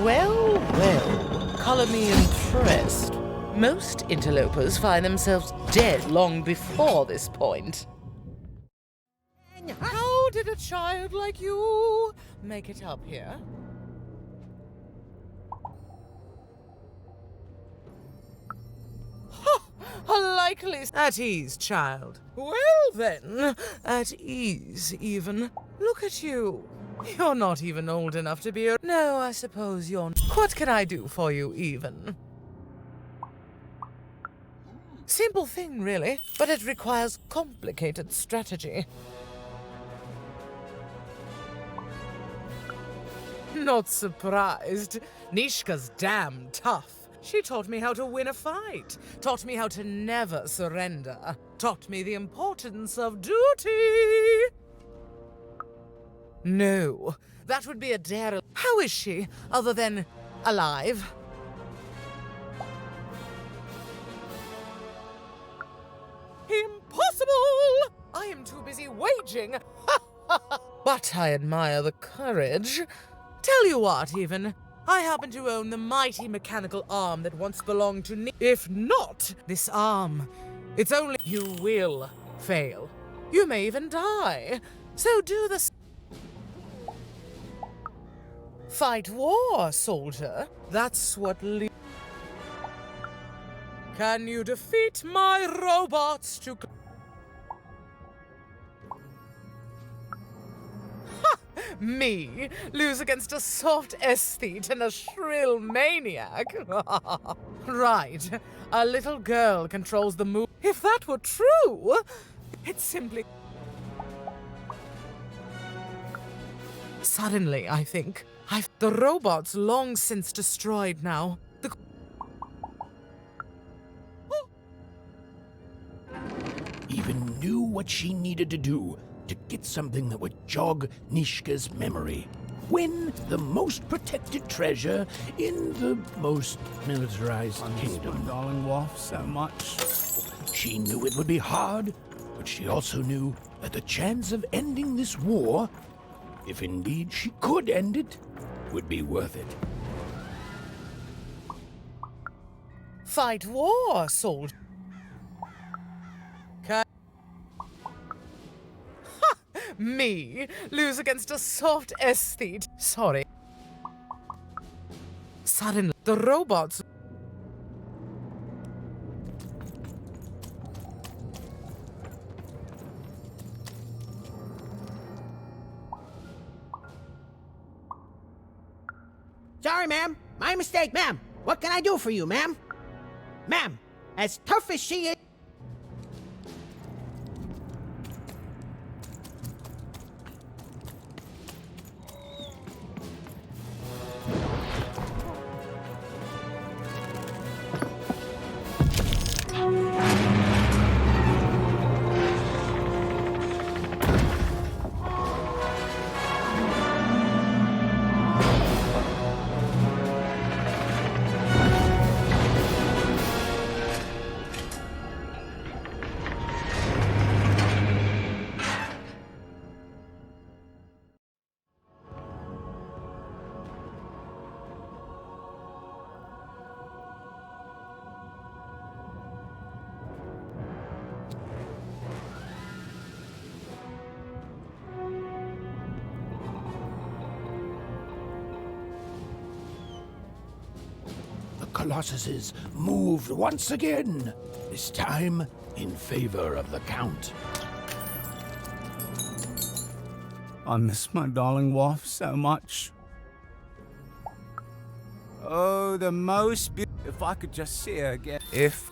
I: Well, well, color me impressed. Most interlopers find themselves dead long before this point. How did a child like you make it up here? A likely... At ease, child. Well then, at ease even. Look at you. You're not even old enough to be a... No, I suppose you're... What can I do for you even? Simple thing, really, but it requires complicated strategy. Not surprised. Nishka's damn tough. She taught me how to win a fight, taught me how to never surrender, taught me the importance of duty. No, that would be a dare. How is she, other than alive? Impossible! I am too busy waging. But I admire the courage. Tell you what, even. I happen to own the mighty mechanical arm that once belonged to If not this arm, it's only... You will fail. You may even die. So do the... Fight war, soldier. That's what... Can you defeat my robots to... Me lose against a soft aesthete and a shrill maniac? Right, a little girl controls the move. If that were true, it's simply... Suddenly, I think, the robot's long since destroyed now.
D: Even knew what she needed to do to get something that would jog Nishka's memory. Win the most protected treasure in the most militarized kingdom.
R: My darling wife so much.
D: She knew it would be hard, but she also knew that the chance of ending this war, if indeed she could end it, would be worth it.
I: Fight war, soldier. Me lose against a soft aesthete. Sorry. Suddenly, the robots...
C: Sorry, ma'am. My mistake, ma'am. What can I do for you, ma'am? Ma'am, as tough as she is...
D: Colossuses moved once again, this time in favor of the Count.
R: I miss my darling wife so much. Oh, the most beautiful... If I could just see her again. If...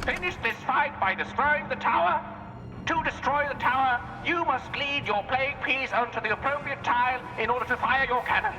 U: Finish this fight by destroying the tower. To destroy the tower, you must lead your plague piece onto the appropriate tile in order to fire your cannons.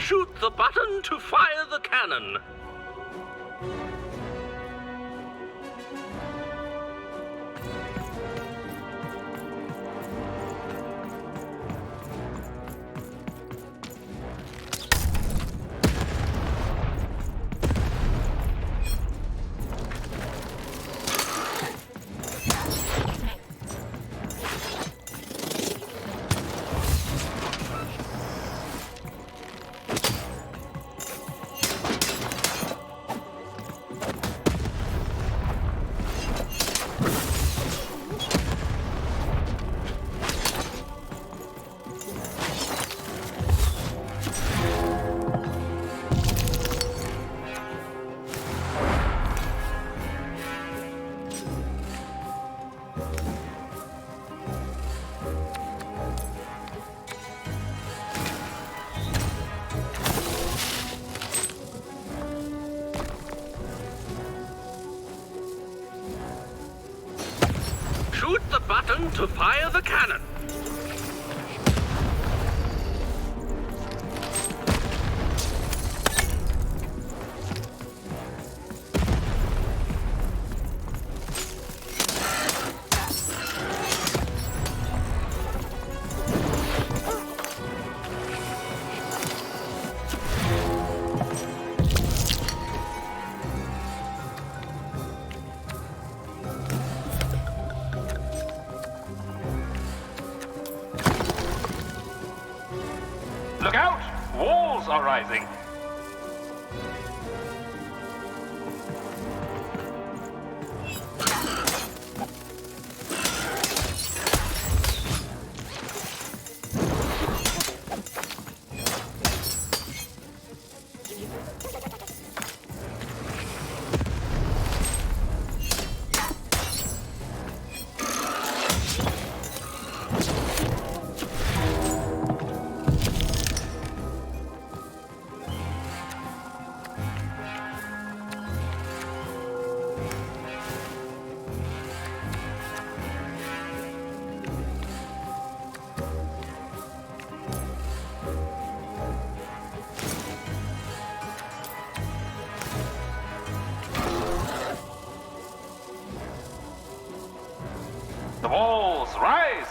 B: Shoot the button to fire the cannon. Shoot the button to fire the cannon.
U: Look out! Walls are rising. The walls rise!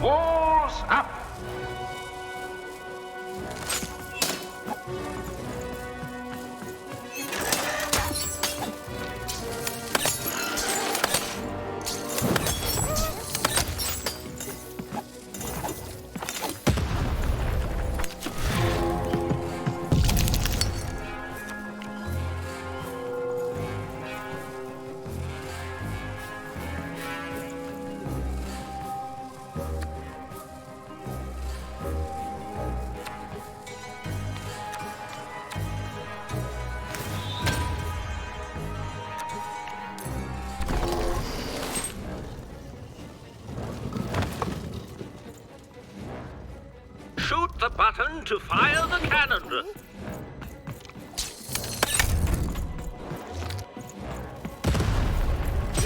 U: Walls up!
B: Shoot the button to fire the cannon.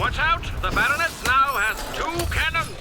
B: Watch out! The Baroness now has 2 cannons!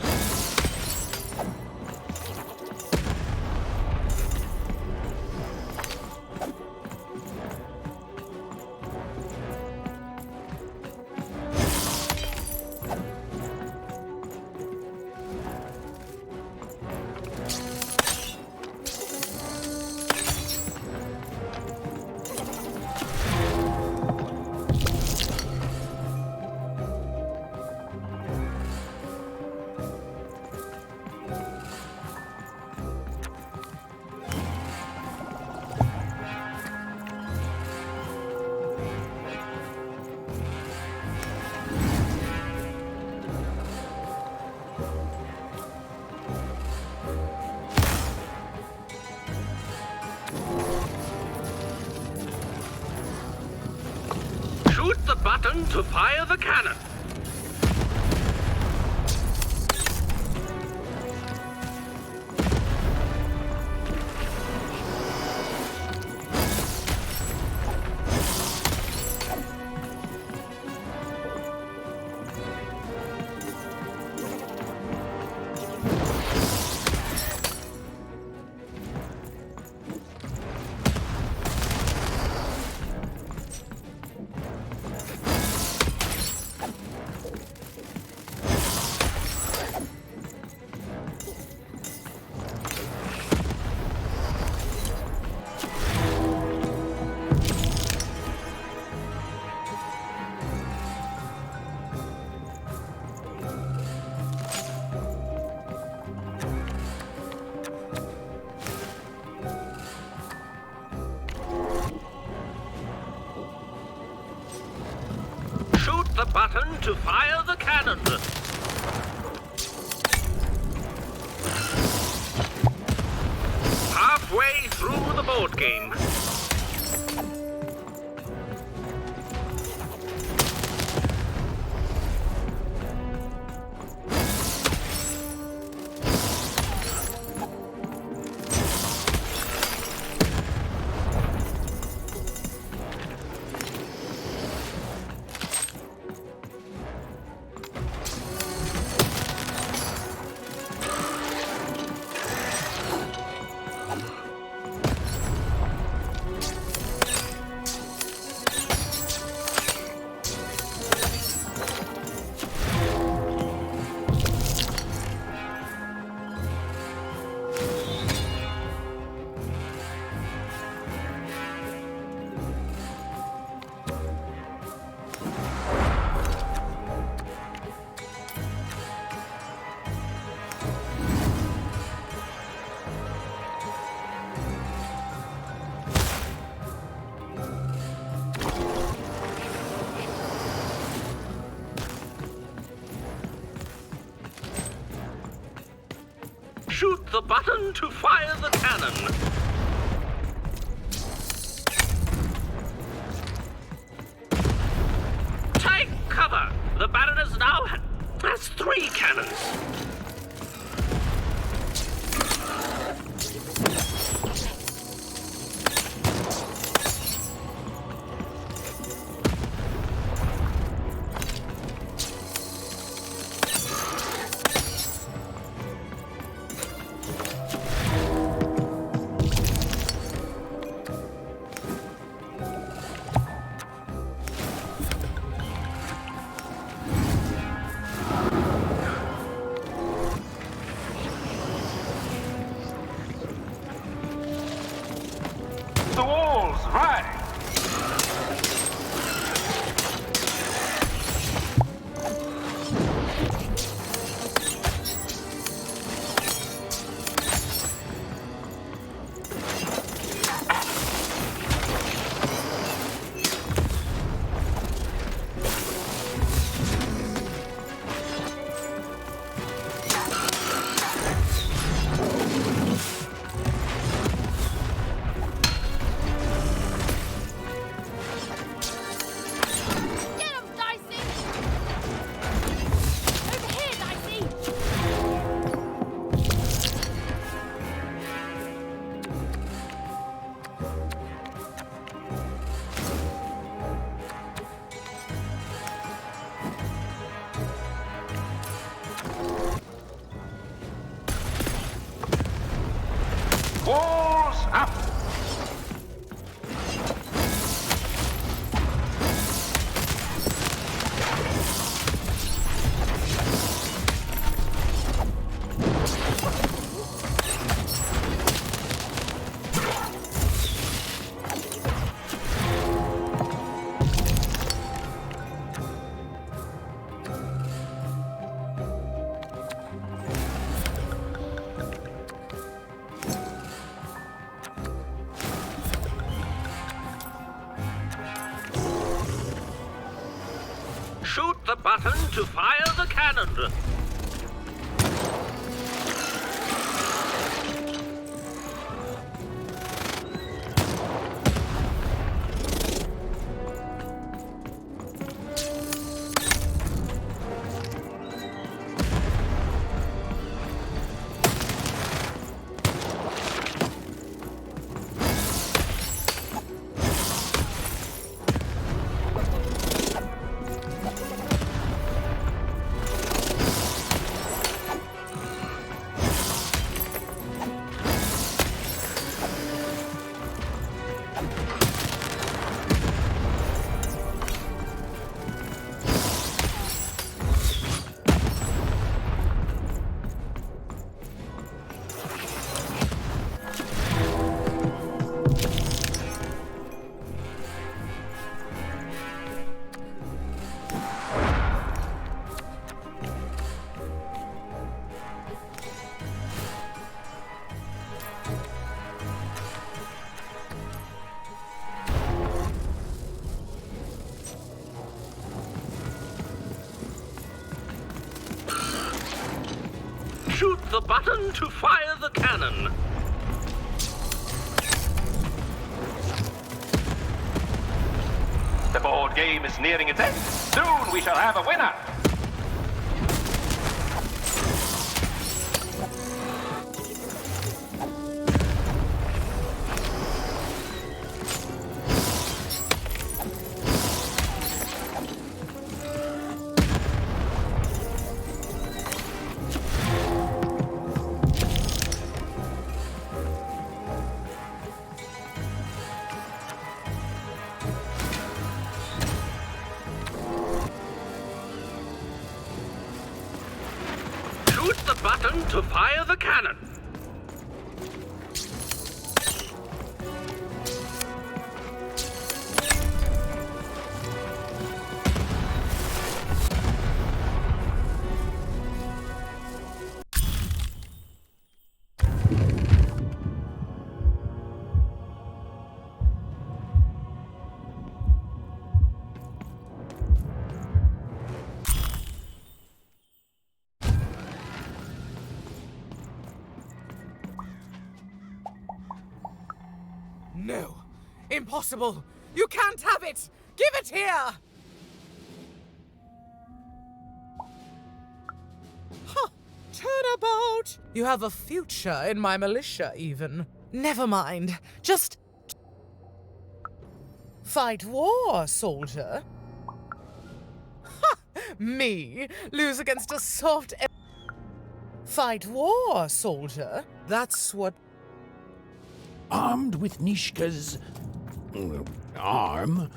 B: the button to fire the cannon. The button to fire the cannon. Halfway through the board game. Shoot the button to fire the cannon. Take cover! The Baroness now has 3 cannons.
U: The walls, right! Walls up!
B: Shoot the button to fire the cannon. the button to fire the cannon.
U: The board game is nearing its end. Soon we shall have a winner.
B: Shoot the button to fire the cannon.
I: No! Impossible! You can't have it! Give it here! Huh! Turnabout! You have a future in my militia, even. Never mind. Just fight war, soldier. Ha! Me? Lose against a soft... Fight war, soldier. That's what...
D: Armed with Nishka's arm,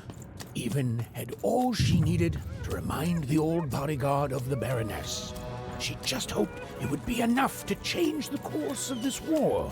D: Even had all she needed to remind the old bodyguard of the Baroness. She just hoped it would be enough to change the course of this war.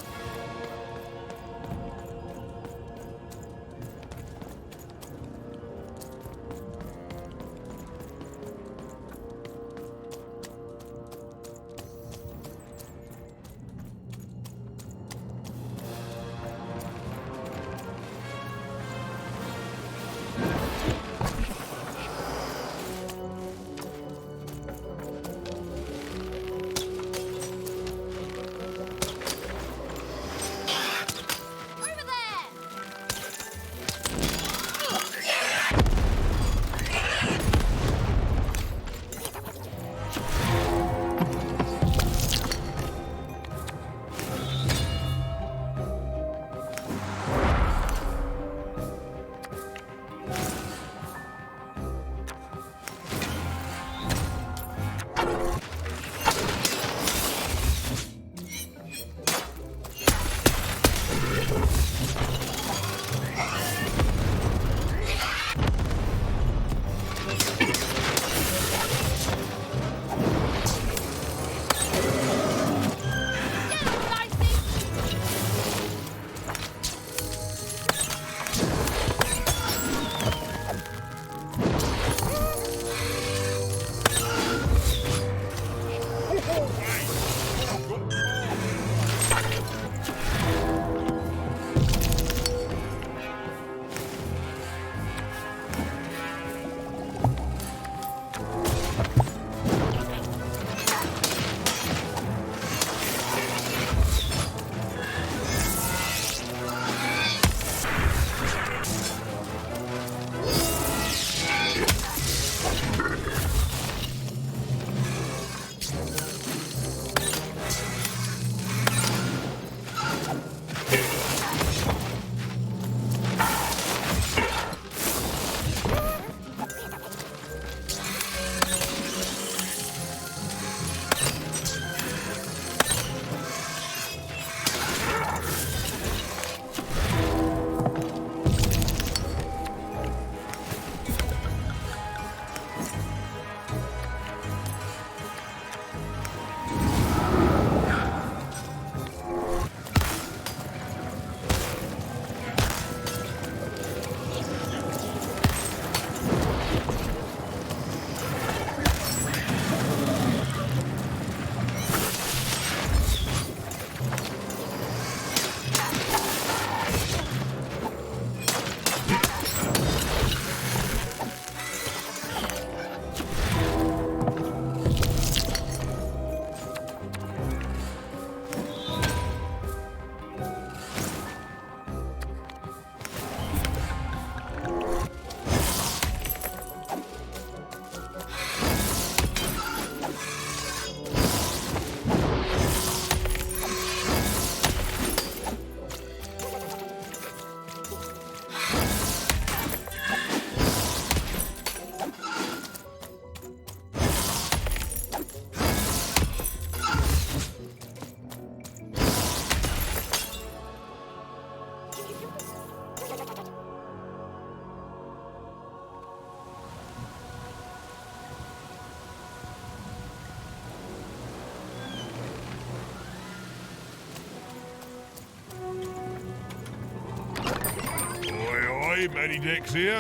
A: G'day, Manny Dex here.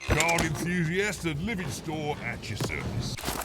A: Card enthusiast and living store at your service.